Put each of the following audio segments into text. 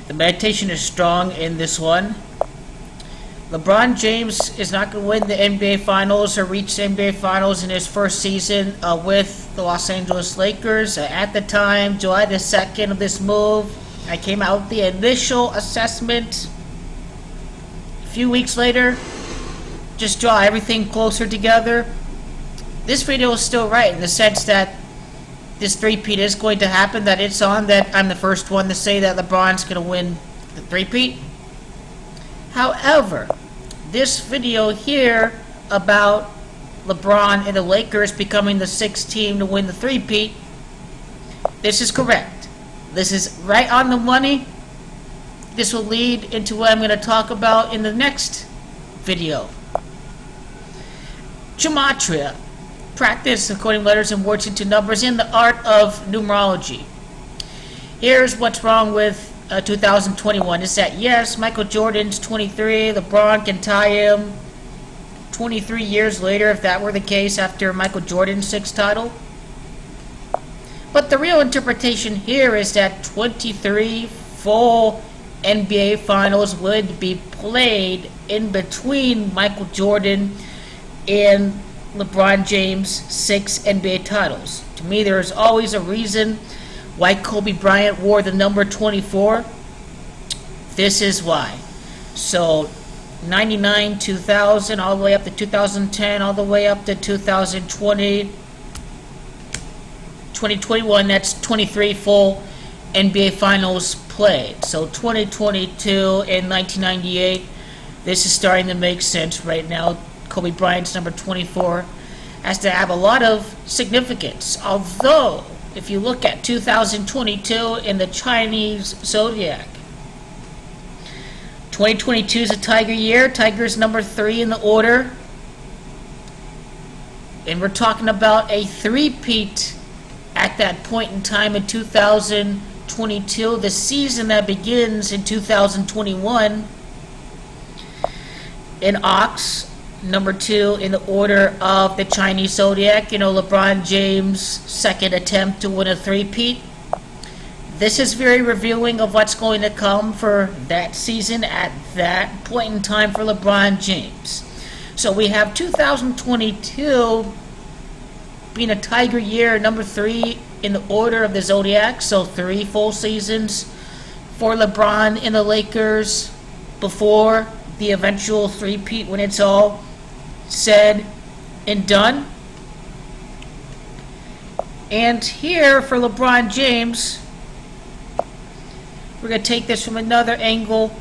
The meditation is strong in this one. LeBron James is not going to win the NBA Finals or reach the NBA Finals in his first season with the Los Angeles Lakers. At the time, July the 2nd of this move, I came out with the initial assessment. A few weeks later, just draw everything closer together. This video is still right in the sense that this three-peat is going to happen, that it's on, that I'm the first one to say that LeBron's going to win the three-peat. However, this video here about LeBron and the Lakers becoming the sixth team to win the three-peat, this is correct. This is right on the money. This will lead into what I'm going to talk about in the next video. Gematria, practice according letters and words into numbers in the art of numerology. Here's what's wrong with 2021 is that yes, Michael Jordan's 23, LeBron can tie him 23 years later if that were the case after Michael Jordan's sixth title. But the real interpretation here is that 23 full NBA Finals would be played in between Michael Jordan and LeBron James' 6 NBA titles. To me, there is always a reason why Kobe Bryant wore the number 24. This is why. So 99, 2000, all the way up to 2010, all the way up to 2020, 2021, that's 23 full NBA Finals played. So 2022 and 1998, this is starting to make sense right now. Kobe Bryant's number 24 has to have a lot of significance. Although, if you look at 2022 in the Chinese zodiac, 2022 is a Tiger year. Tiger's number 3 in the order. And we're talking about a three-peat at that point in time in 2022, the season that begins in 2021. In Ox, number 2 in the order of the Chinese zodiac. You know, LeBron James' second attempt to win a three-peat. This is very revealing of what's going to come for that season at that point in time for LeBron James. So we have 2022 being a Tiger year, number 3 in the order of the zodiac. So 3 full seasons for LeBron in the Lakers before the eventual three-peat when it's all said and done. And here for LeBron James, we're going to take this from another angle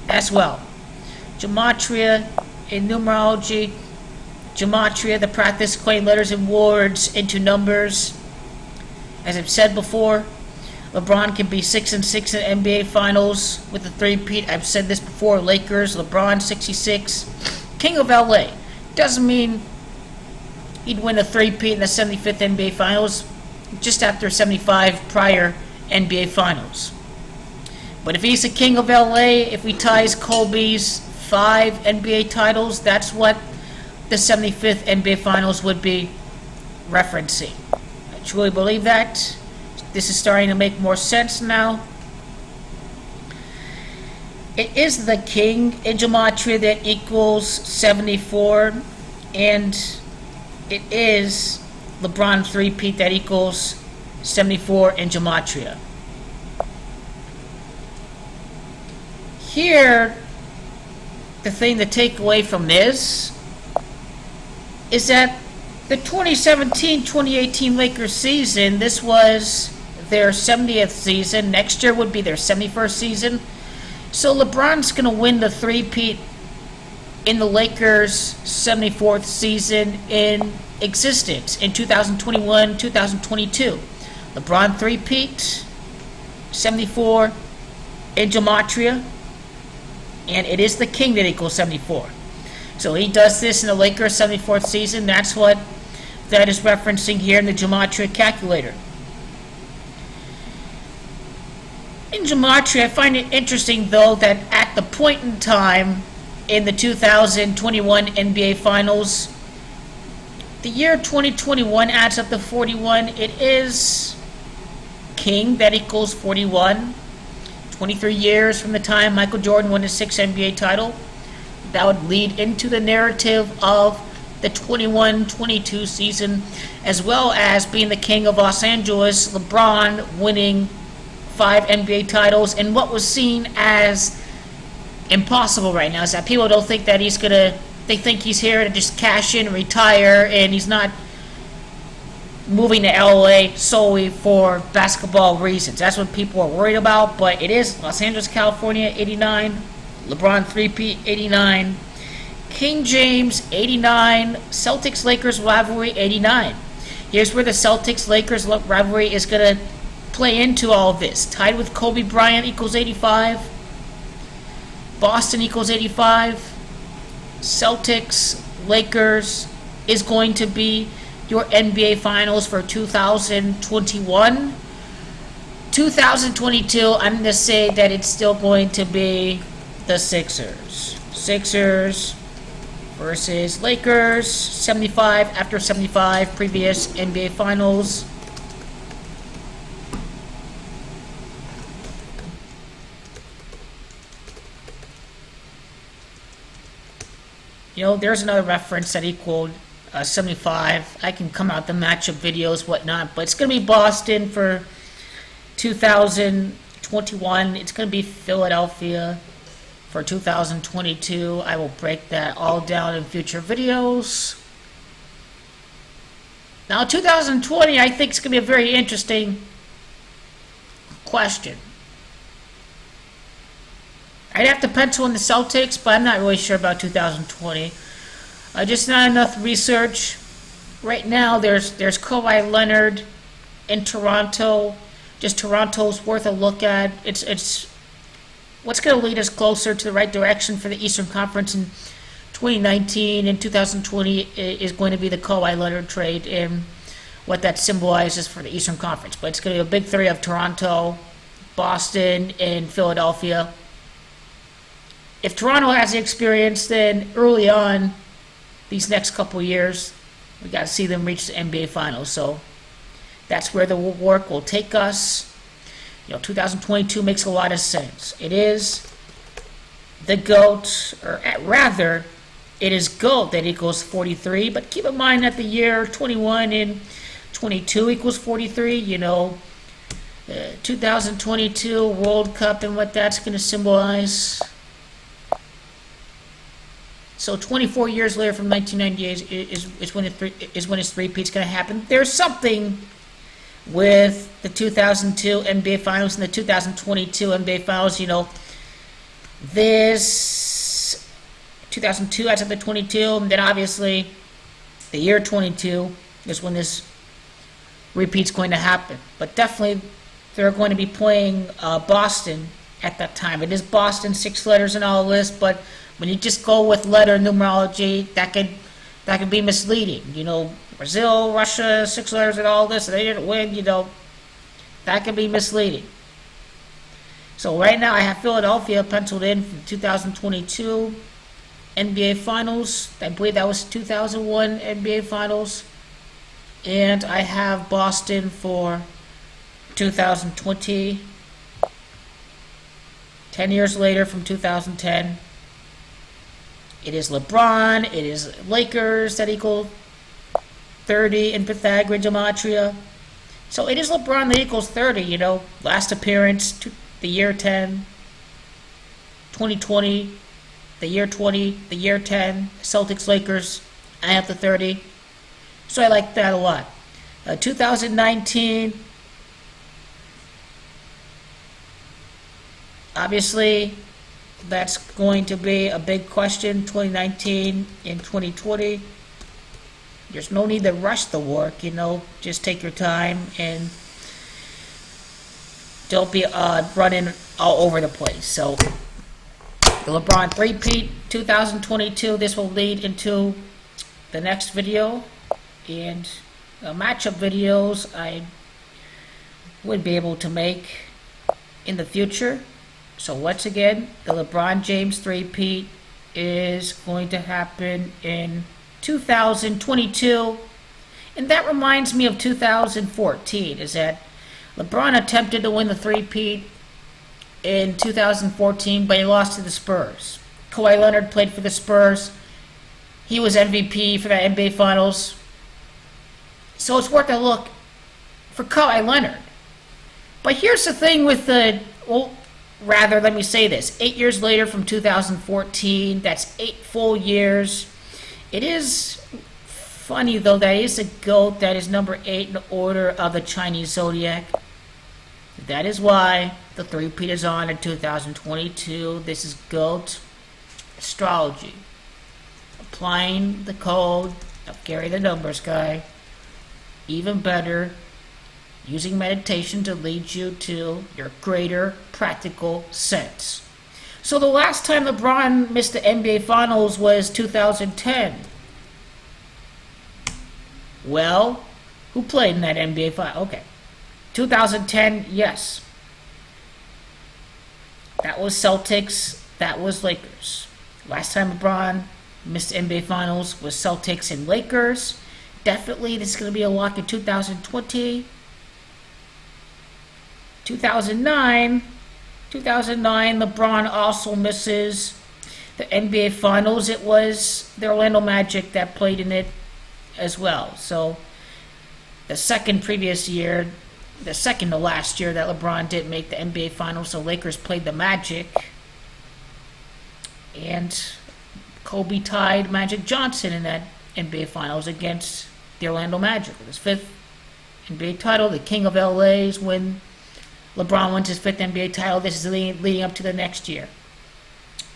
as well. Gematria in numerology. Gematria, the practice of coining letters and words into numbers. As I've said before, LeBron can be 6-6 in NBA Finals with the three-peat. I've said this before. Lakers, LeBron 66, King of LA. Doesn't mean he'd win a three-peat in the 75th NBA Finals, just after 75 prior NBA Finals. But if he's the King of LA, if he ties Kobe's 5 NBA titles, that's what the 75th NBA Finals would be referencing. I truly believe that. This is starting to make more sense now. It is the king in Gematria that equals 74, and it is LeBron three-peat that equals 74 in Gematria. Here, the thing to take away from this is that the 2017-2018 Lakers season, this was their 70th season. Next year would be their 71st season. So LeBron's going to win the three-peat in the Lakers' 74th season in existence in 2021-2022. LeBron three-peat, 74 in Gematria, and it is the king that equals 74. So he does this in the Lakers' 74th season. That's what that is referencing here in the Gematria calculator. In Gematria, I find it interesting, though, that at the point in time in the 2021 NBA Finals, the year 2021 adds up to 41. It is king that equals 41. 23 years from the time Michael Jordan won his 6th NBA title. That would lead into the narrative of the 21-22 season, as well as being the king of Los Angeles, LeBron winning 5 NBA titles, and what was seen as impossible right now is that people don't think that they think he's here to just cash in and retire, and he's not moving to LA solely for basketball reasons. That's what people are worried about, but it is Los Angeles, California, 89, LeBron three-peat, 89, King James, 89, Celtics-Lakers rivalry, 89. Here's where the Celtics-Lakers rivalry is going to play into all of this. Tied with Kobe Bryant equals 85, Boston equals 85, Celtics-Lakers is going to be your NBA Finals for 2021. 2022, I'm going to say that it's still going to be the Sixers. Sixers versus Lakers, 75 after 75 previous NBA Finals. You know, there's another reference that equaled 75. I can come out the matchup videos, whatnot, but it's going to be Boston for 2021. It's going to be Philadelphia for 2022. I will break that all down in future videos. Now, 2020, I think it's going to be a very interesting question. I'd have to pencil in the Celtics, but I'm not really sure about 2020. Just not enough research. Right now, there's Kawhi Leonard in Toronto. Just Toronto's worth a look at. It's what's going to lead us closer to the right direction for the Eastern Conference in 2019 and 2020 is going to be the Kawhi Leonard trade and what that symbolizes for the Eastern Conference. But it's going to be a big three of Toronto, Boston, and Philadelphia. If Toronto has the experience, then early on, these next couple years, we got to see them reach the NBA Finals. So that's where the work will take us. You know, 2022 makes a lot of sense. It is the GOAT, or rather, it is GOAT that equals 43. But keep in mind that the year 21 and 22 equals 43. You know, 2022 World Cup and what that's going to symbolize. So 24 years later from 1998 is when his three-peat's going to happen. There's something with the 2002 NBA Finals and the 2022 NBA Finals. You know, this 2002 adds up to 22, and then obviously the year 22 is when this repeat's going to happen. But definitely they're going to be playing Boston at that time. It is Boston, 6 letters in all this, but when you just go with letter numerology, that could be misleading. You know, Brazil, Russia, 6 letters and all this, they didn't win, you know, that can be misleading. So right now I have Philadelphia penciled in for 2022 NBA Finals. I believe that was 2001 NBA Finals. And I have Boston for 2020. 10 years later from 2010. It is LeBron, it is Lakers that equal 30 in Pythagorean Gematria. So it is LeBron that equals 30, you know. Last appearance, the year 10, 2020, the year 20, the year 10, Celtics, Lakers, I have the 30. So I like that a lot. 2019, obviously, that's going to be a big question. 2019 and 2020. There's no need to rush the work, you know. Just take your time and don't be running all over the place. So, the LeBron three-peat 2022. This will lead into the next video. And matchup videos I would be able to make in the future. So once again, the LeBron James three-peat is going to happen in 2022. And that reminds me of 2014, is that LeBron attempted to win the three-peat in 2014, but he lost to the Spurs. Kawhi Leonard played for the Spurs. He was MVP for that NBA Finals. So it's worth a look for Kawhi Leonard. But here's the thing with let me say this. 8 years later from 2014, that's 8 full years. It is funny, though, that is a GOAT that is number 8 in the order of the Chinese zodiac. That is why the three-peat is on in 2022. This is GOAT astrology. Applying the code of Gary the Numbers Guy. Even better, using meditation to lead you to your greater practical sense. So the last time LeBron missed the NBA Finals was 2010. Well, who played in that NBA Final? Okay. 2010, yes. That was Celtics, that was Lakers. Last time LeBron missed the NBA Finals was Celtics and Lakers. Definitely, this is going to be a lock in 2020. 2009, LeBron also misses the NBA Finals. It was the Orlando Magic that played in it as well. So, the second to last year that LeBron didn't make the NBA Finals, the Lakers played the Magic. And Kobe tied Magic Johnson in that NBA Finals against the Orlando Magic. His 5th NBA title, the King of LA's when LeBron wins his 5th NBA title. This is leading up to the next year.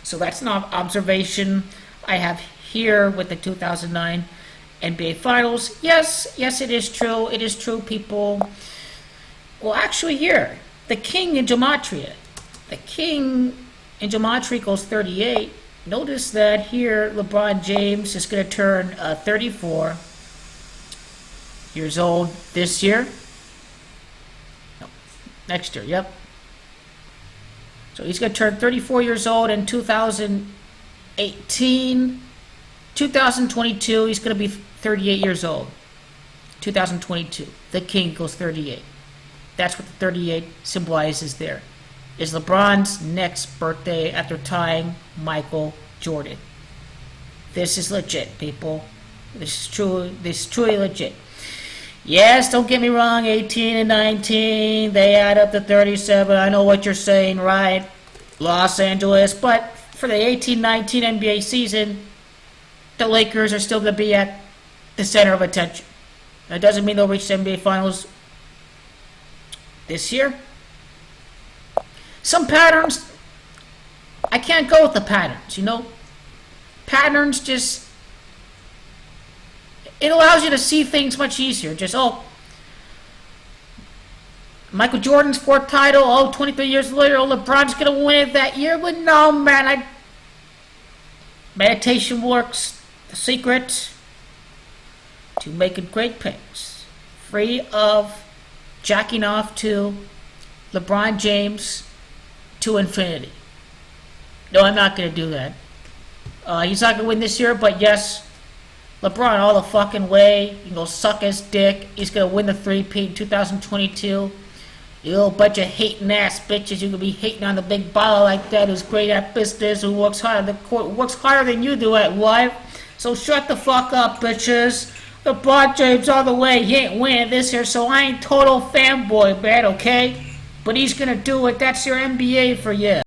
So that's an observation I have here with the 2009 NBA Finals. Yes, it is true. It is true, people. Well, actually here, the King in Gematria. The King in Gematria equals 38. Notice that here, LeBron James is going to turn 34 years old this year. No, next year, yep. So he's going to turn 34 years old in 2018. 2022, he's going to be 38 years old. 2022, the King equals 38. That's what the 38 symbolizes there. Is LeBron's next birthday after tying Michael Jordan. This is legit, people. This is truly legit. Yes, don't get me wrong, 18 and 19, they add up to 37. I know what you're saying, right? Los Angeles. But for the 18-19 NBA season, the Lakers are still going to be at the center of attention. That doesn't mean they'll reach the NBA Finals this year. Some patterns, I can't go with the patterns, Patterns just, it allows you to see things much easier. Just, Michael Jordan's 4th title, 23 years later, LeBron's going to win it that year. But no, man, meditation works. The secret to making great picks. Free of jacking off to LeBron James to infinity. No, I'm not going to do that. He's not going to win this year, but yes, LeBron all the fucking way. You can go suck his dick. He's going to win the three-peat in 2022. You little bunch of hating ass bitches. You could be hating on the big baller like that who's great at business, who works hard on the court, works harder than you do at life. So shut the fuck up, bitches. LeBron James all the way. He ain't winning this year, so I ain't total fanboy, man, okay? But he's going to do it. That's your NBA for you.